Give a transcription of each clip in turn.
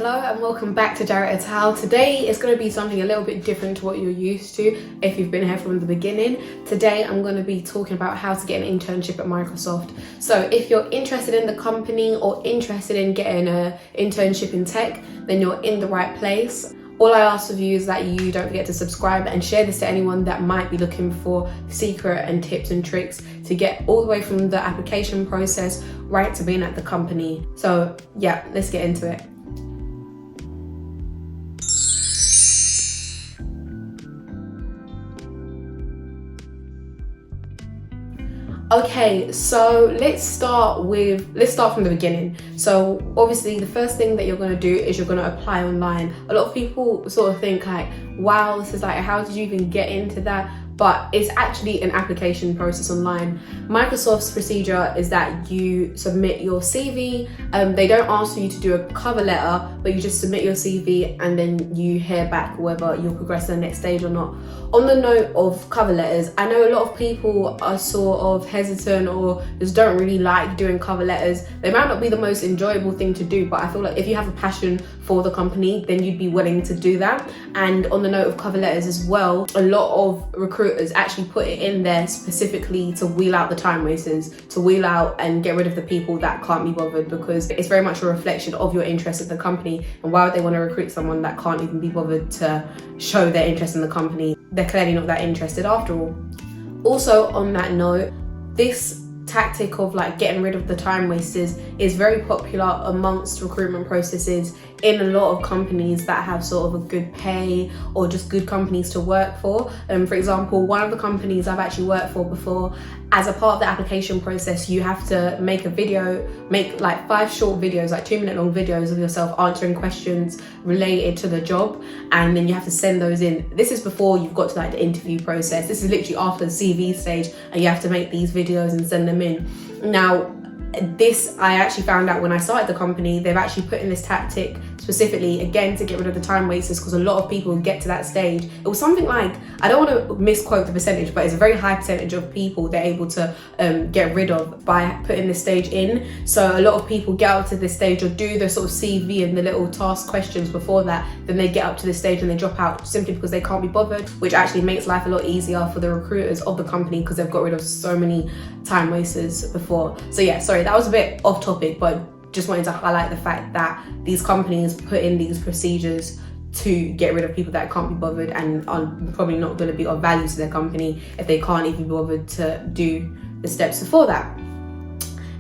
Hello and welcome back to Jarrett et al. Today is going to be something a little bit different to what you're used to if you've been here from the beginning. Today I'm going to be talking about how to get an internship at Microsoft. So if you're interested in the company or interested in getting an internship in tech, then you're in the right place. All I ask of you is that you don't forget to subscribe and share this to anyone that might be looking for secret and tips and tricks to get all the way from the application process right to being at the company. So yeah, let's get into it. Okay, so let's start from the beginning. So obviously the first thing that you're going to do is you're going to apply online. A lot of people sort of think like, wow, this is like, how did you even get into that? But it's actually an application process online. Microsoft's procedure is that you submit your CV. They don't ask you to do a cover letter, but you just submit your CV and then you hear back whether you'll progress to the next stage or not. On the note of cover letters, I know a lot of people are sort of hesitant or just don't really like doing cover letters. They might not be the most enjoyable thing to do, but I feel like if you have a passion for the company, then you'd be willing to do that. And on the note of cover letters as well, a lot of recruiters actually put it in there specifically to wheel out the time wasters, to wheel out and get rid of the people that can't be bothered, because it's very much a reflection of your interest in the company. And why would they want to recruit someone that can't even be bothered to show their interest in the company? They're clearly not that interested after all. Also on that note, this tactic of like getting rid of the time wasters is very popular amongst recruitment processes in a lot of companies that have sort of a good pay or just good companies to work for. For example, one of the companies I've actually worked for before, as a part of the application process, you have to make like 5 short videos, like 2-minute long videos of yourself answering questions related to the job, and then you have to send those in. This is before you've got to like the interview process. This is literally after the CV stage, and you have to make these videos and send them in. Now, this I actually found out when I started the company. They've actually put in this tactic specifically again to get rid of the time wasters, because a lot of people get to that stage. It was something like, I don't want to misquote the percentage, but it's a very high percentage of people they're able to get rid of by putting this stage in. So a lot of people get up to this stage or do the sort of CV and the little task questions before that, then they get up to this stage and they drop out simply because they can't be bothered, which actually makes life a lot easier for the recruiters of the company because they've got rid of so many time wasters before. So yeah, sorry, that was a bit off topic, but just wanted to highlight the fact that these companies put in these procedures to get rid of people that can't be bothered and are probably not going to be of value to their company if they can't even be bothered to do the steps before that.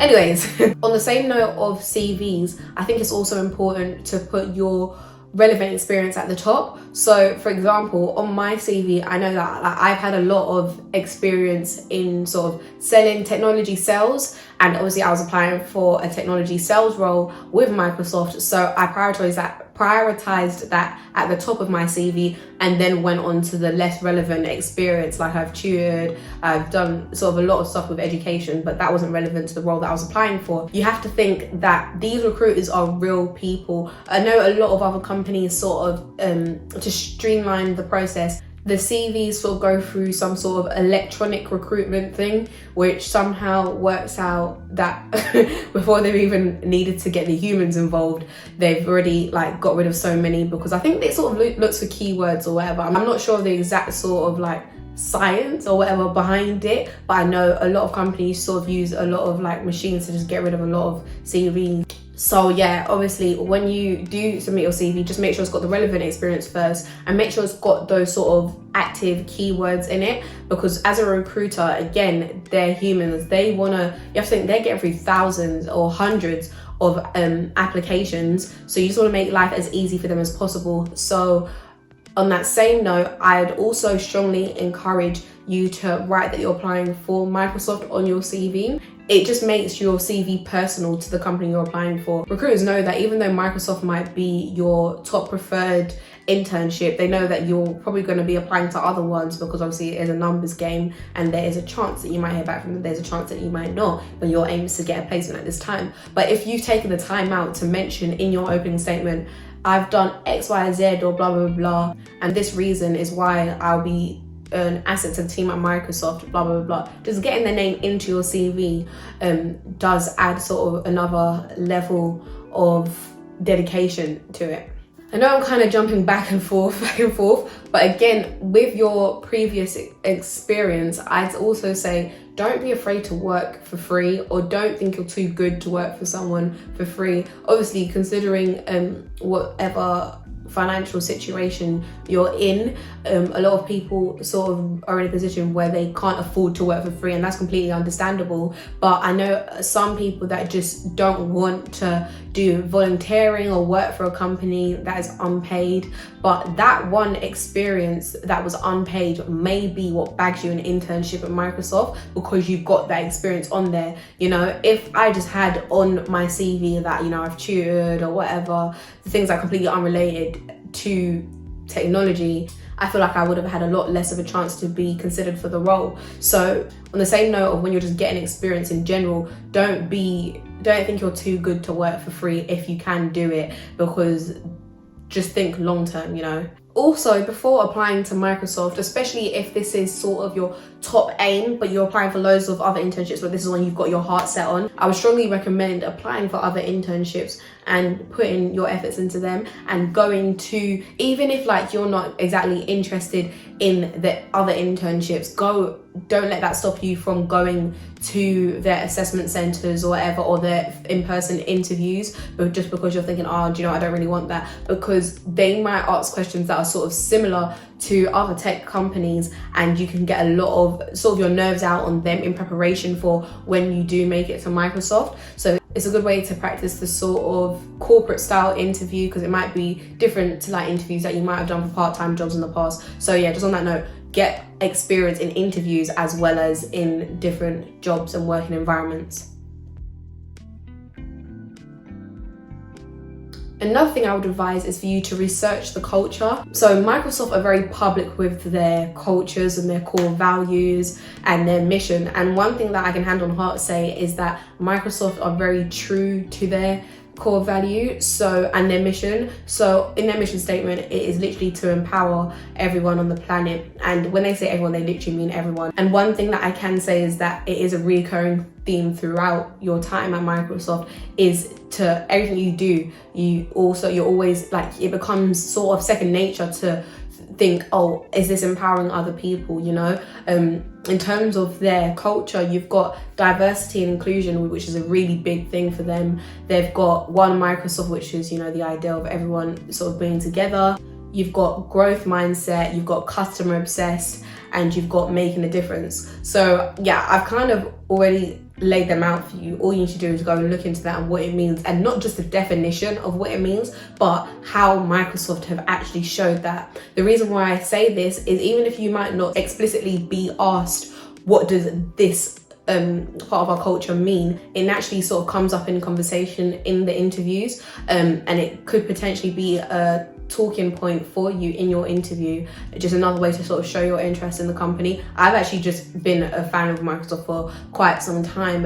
Anyways, on the same note of CVs, I think it's also important to put your relevant experience at the top. So for example, on my CV, I know that I've had a lot of experience in sort of selling, technology sales, and obviously I was applying for a technology sales role with Microsoft, so I prioritized that at the top of my CV, and then went on to the less relevant experience. Like I've tutored, I've done sort of a lot of stuff with education, but that wasn't relevant to the role that I was applying for. You have to think that these recruiters are real people. I know a lot of other companies sort of, to streamline the process, the CVs sort of go through some sort of electronic recruitment thing, which somehow works out that before they've even needed to get the humans involved, they've already like got rid of so many, because I think they sort of looks for keywords or whatever. I'm not sure of the exact sort of like science or whatever behind it, but I know a lot of companies sort of use a lot of like machines to just get rid of a lot of CVs. So yeah, obviously when you do submit your CV, just make sure it's got the relevant experience first, and make sure it's got those sort of active keywords in it, because as a recruiter, again, they're humans. You have to think they're getting through thousands or hundreds of applications, so you just want to make life as easy for them as possible. So on that same note, I'd also strongly encourage you to write that you're applying for Microsoft on your CV. It just makes your CV personal to the company you're applying for. Recruiters know that even though Microsoft might be your top preferred internship, they know that you're probably going to be applying to other ones, because obviously it is a numbers game and there is a chance that you might hear back from them, there's a chance that you might not, but your aim is to get a placement at this time. But if you've taken the time out to mention in your opening statement, I've done X, Y, Z or blah, blah, blah, and this reason is why I'll be an asset to the team at Microsoft, blah, blah, blah. Just getting their name into your CV does add sort of another level of dedication to it. I know I'm kind of jumping back and forth, but again, with your previous experience, I'd also say don't be afraid to work for free, or don't think you're too good to work for someone for free. Obviously, considering whatever financial situation you're in, a lot of people sort of are in a position where they can't afford to work for free, and that's completely understandable. But I know some people that just don't want to do volunteering or work for a company that is unpaid, but that one experience that was unpaid may be what bags you an internship at Microsoft, because you've got that experience on there. You know, if I just had on my CV that, you know, I've tutored or whatever, the things that are completely unrelated to technology, I feel like I would have had a lot less of a chance to be considered for the role. So on the same note of when you're just getting experience in general, don't think you're too good to work for free if you can do it, because just think long term, you know. Also, before applying to Microsoft, especially if this is sort of your top aim, but you're applying for loads of other internships, but this is one you've got your heart set on, I would strongly recommend applying for other internships and putting your efforts into them, and going to, even if like you're not exactly interested in the other internships, don't let that stop you from going to their assessment centers or whatever, or their in-person interviews, but just because you're thinking, oh, do you know, I don't really want that, because they might ask questions that are sort of similar to other tech companies, and you can get a lot of sort of your nerves out on them in preparation for when you do make it to Microsoft. So it's a good way to practice the sort of corporate style interview, because it might be different to like interviews that you might have done for part-time jobs in the past. So yeah, just on that note, get experience in interviews as well as in different jobs and working environments. Another thing I would advise is for you to research the culture. So Microsoft are very public with their cultures and their core values and their mission. And one thing that I can hand on heart say is that Microsoft are very true to their core value and their mission. So in their mission statement, it is literally to empower everyone on the planet. And when they say everyone, they literally mean everyone. And one thing that I can say is that it is a recurring theme throughout your time at Microsoft, is to everything you do, you're always like, it becomes sort of second nature to think, oh, is this empowering other people, you know? In terms of their culture, you've got diversity and inclusion, which is a really big thing for them. They've got One Microsoft, which is, you know, the idea of everyone sort of being together. You've got growth mindset, you've got customer obsessed, and you've got making a difference. So yeah, I've kind of already laid them out for you. All you need to do is go and look into that and what it means, and not just the definition of what it means, but how Microsoft have actually showed that. The reason why I say this is, even if you might not explicitly be asked, what does this part of our culture mean, it actually sort of comes up in conversation in the interviews, and it could potentially be a talking point for you in your interview, just another way to sort of show your interest in the company. I've actually just been a fan of Microsoft for quite some time,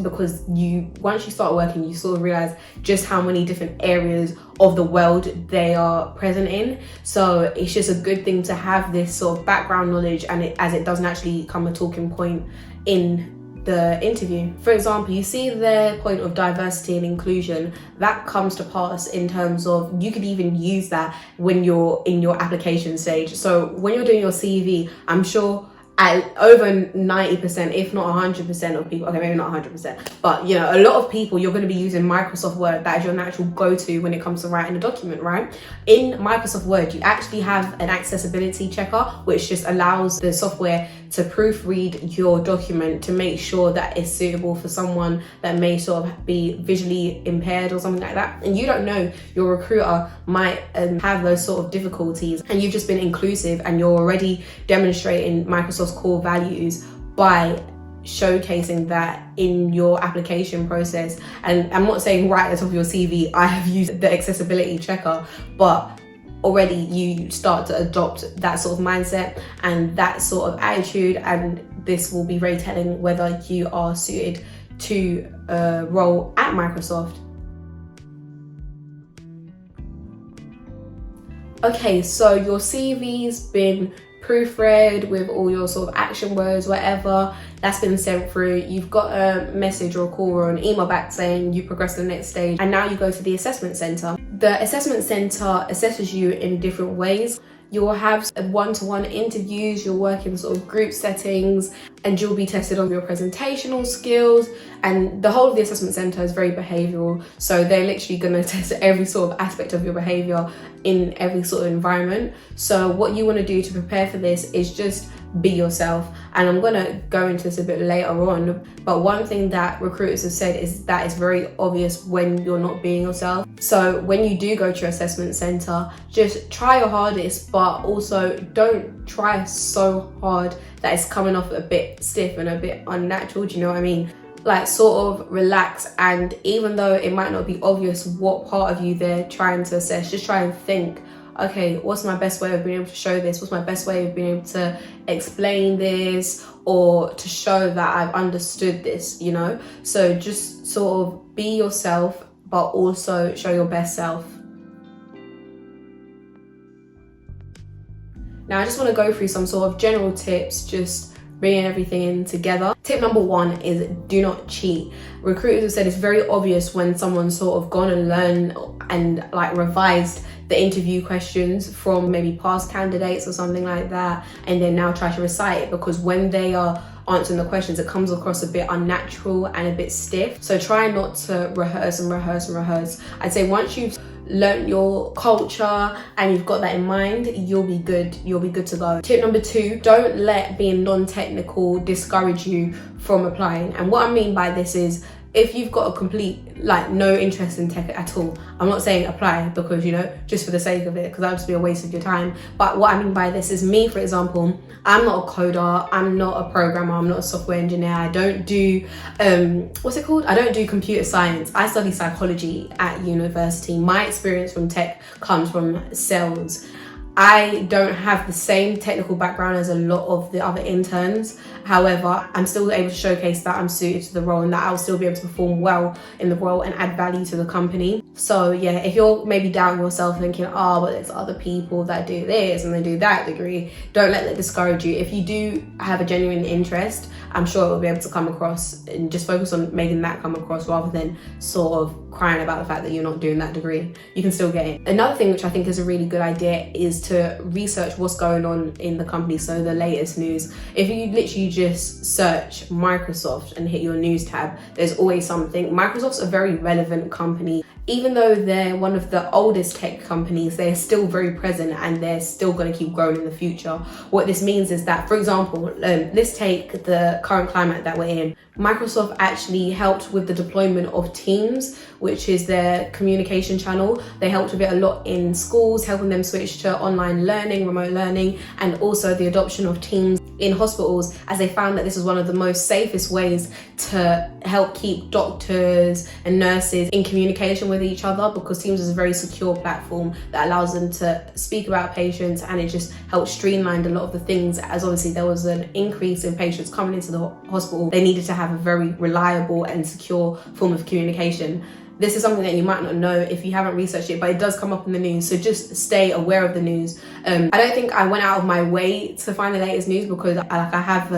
because once you start working, you sort of realize just how many different areas of the world they are present in. So it's just a good thing to have this sort of background knowledge, and as it doesn't actually become a talking point in the interview. For example, you see their point of diversity and inclusion, that comes to pass in terms of, you could even use that when you're in your application stage. So when you're doing your CV, I'm sure at over 90%, if not 100% of people, okay, maybe not 100%, but you know, a lot of people, you're going to be using Microsoft Word. That is your natural go-to when it comes to writing a document, right? In Microsoft Word, you actually have an accessibility checker, which just allows the software to proofread your document to make sure that it's suitable for someone that may sort of be visually impaired or something like that. And you don't know, your recruiter might have those sort of difficulties, and you've just been inclusive and you're already demonstrating Microsoft's core values by showcasing that in your application process. And I'm not saying right at the top of your CV, I have used the accessibility checker, but already you start to adopt that sort of mindset and that sort of attitude, and this will be very telling whether you are suited to a role at Microsoft. Okay, so your CV's been proofread with all your sort of action words, whatever. that's been sent through, you've got a message or a call or an email back saying you progressed to the next stage, and now you go to the assessment center. The assessment center assesses you in different ways. You'll have one-to-one interviews, you'll work in sort of group settings, and you'll be tested on your presentational skills. And the whole of the assessment center is very behavioral. So they're literally gonna test every sort of aspect of your behavior in every sort of environment. So what you wanna do to prepare for this is just be yourself. And I'm gonna go into this a bit later on, but one thing that recruiters have said is that it's very obvious when you're not being yourself. So when you do go to your assessment center, just try your hardest, but also don't try so hard that it's coming off a bit stiff and a bit unnatural. Do you know what I mean? Like, sort of relax, and even though it might not be obvious what part of you they're trying to assess, just try and think, okay, what's my best way of being able to show this? What's my best way of being able to explain this, or to show that I've understood this, you know? So just sort of be yourself, but also show your best self. Now, I just want to go through some sort of general tips, just bringing everything in together. Tip number 1 is do not cheat. Recruiters have said it's very obvious when someone's sort of gone and learned and like revised the interview questions from maybe past candidates or something like that, and then now try to recite it, because when they are answering the questions, it comes across a bit unnatural and a bit stiff. So try not to rehearse. I'd say once you've learned your culture and you've got that in mind, you'll be good to go. Tip number 2, don't let being non-technical discourage you from applying. And what I mean by this is, if you've got a complete no interest in tech at all, I'm not saying apply, because just for the sake of it, because that would just be a waste of your time. But what I mean by this is, me, for example, I'm not a coder, I'm not a programmer, I'm not a software engineer, I don't do I don't do computer science. I study psychology at university. My experience from tech comes from sales. I don't have the same technical background as a lot of the other interns. However, I'm still able to showcase that I'm suited to the role and that I'll still be able to perform well in the role and add value to the company. So yeah, if you're maybe doubting yourself thinking, but there's other people that do this and they do that degree, don't let that discourage you. If you do have a genuine interest, I'm sure it will be able to come across, and just focus on making that come across rather than sort of crying about the fact that you're not doing that degree. You can still get it. Another thing which I think is a really good idea is to research what's going on in the company, so the latest news. If you literally just search Microsoft and hit your news tab, there's always something. Microsoft's a very relevant company. Even though they're one of the oldest tech companies, they're still very present and they're still going to keep growing in the future. What this means is that, for example, let's take the current climate that we're in. Microsoft actually helped with the deployment of Teams, which is their communication channel. They helped with it a lot in schools, helping them switch to online learning, remote learning, and also the adoption of Teams in hospitals, as they found that this is one of the most safest ways to help keep doctors and nurses in communication with each other, because Teams is a very secure platform that allows them to speak about patients, and it just helps streamline a lot of the things, as obviously there was an increase in patients coming into the hospital. They needed to have a very reliable and secure form of communication. This is something that you might not know if you haven't researched it, but it does come up in the news, so just stay aware of the news. I don't think I went out of my way to find the latest news, because I have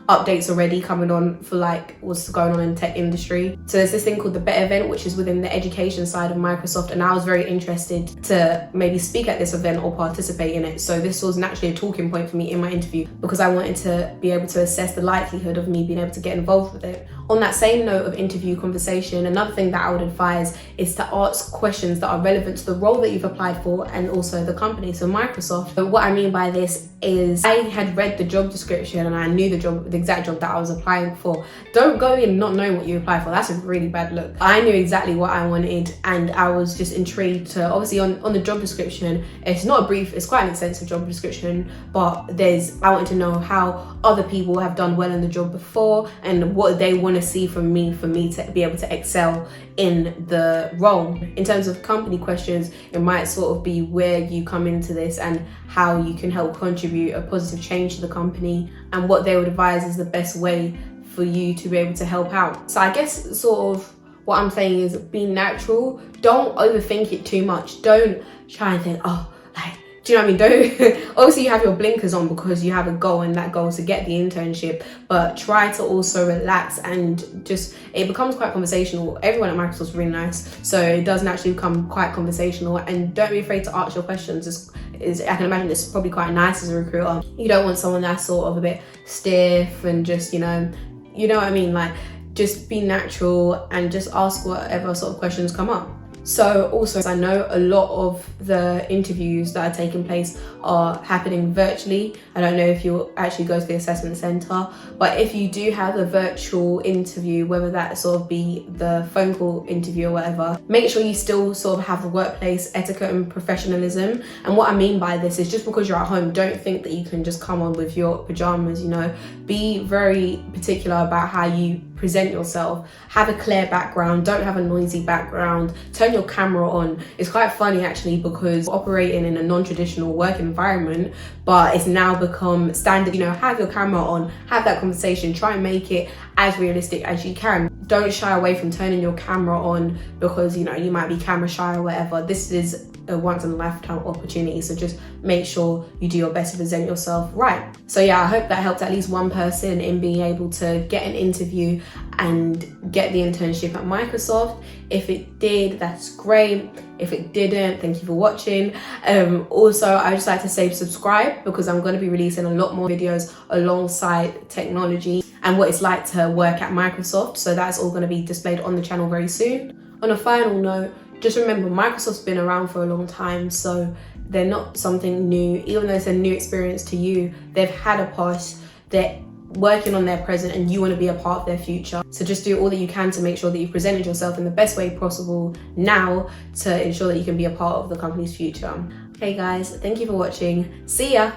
updates already coming on for what's going on in tech industry. So there's this thing called the BET event, which is within the education side of Microsoft, and I was very interested to maybe speak at this event or participate in it. So this was naturally a talking point for me in my interview, because I wanted to be able to assess the likelihood of me being able to get involved with it. On that same note of interview conversation, another thing that I would advise is to ask questions that are relevant to the role that you've applied for and also the company, so Microsoft. But what I mean by this is, I had read the job description and I knew the exact job that I was applying for. Don't go in not knowing what you apply for. That's a really bad look. I knew exactly what I wanted, and I was just intrigued to, obviously on the job description, it's not a brief, it's quite an extensive job description, but I wanted to know how other people have done well in the job before and what they want to see from me for me to be able to excel in the role. In terms of company questions, it might sort of be where you come into this and how you can help contribute a positive change to the company, and what they would advise is the best way for you to be able to help out. So I guess sort of what I'm saying is, be natural. Don't overthink it too much. Don't try and think, Do you know what I mean? Don't obviously you have your blinkers on because you have a goal, and that goal is to get the internship, but try to also relax and just, it becomes quite conversational. Everyone at Microsoft is really nice, so it does naturally become quite conversational, and don't be afraid to ask your questions. I can imagine it's probably quite nice as a recruiter. You don't want someone that's sort of a bit stiff and just, you know what I mean? Like, just be natural and just ask whatever sort of questions come up. So also, I know a lot of the interviews that are taking place are happening virtually. I don't know if you'll actually go to the assessment centre, but if you do have a virtual interview, whether that sort of be the phone call interview or whatever, make sure you still sort of have the workplace etiquette and professionalism. And what I mean by this is, just because you're at home, don't think that you can just come on with your pajamas, you know. Be very particular about how you present yourself. Have a clear background, don't have a noisy background, turn your camera on. It's quite funny actually, because operating in a non-traditional work environment, but it's now become standard, you know. Have your camera on, have that conversation, try and make it as realistic as you can. Don't shy away from turning your camera on because, you know, you might be camera shy or whatever. This is a once in a lifetime opportunity, so just make sure you do your best to present yourself right. So yeah, I hope that helped at least one person in being able to get an interview and get the internship at Microsoft. If it did, that's great. If it didn't, thank you for watching. Also, I just like to say subscribe, because I'm going to be releasing a lot more videos alongside technology and what it's like to work at Microsoft. So that's all going to be displayed on the channel very soon. On a final note, just remember, Microsoft's been around for a long time, so they're not something new. Even though it's a new experience to you, they've had a past, they're working on their present, and you want to be a part of their future. So just do all that you can to make sure that you've presented yourself in the best way possible now to ensure that you can be a part of the company's future. Okay guys, thank you for watching. See ya!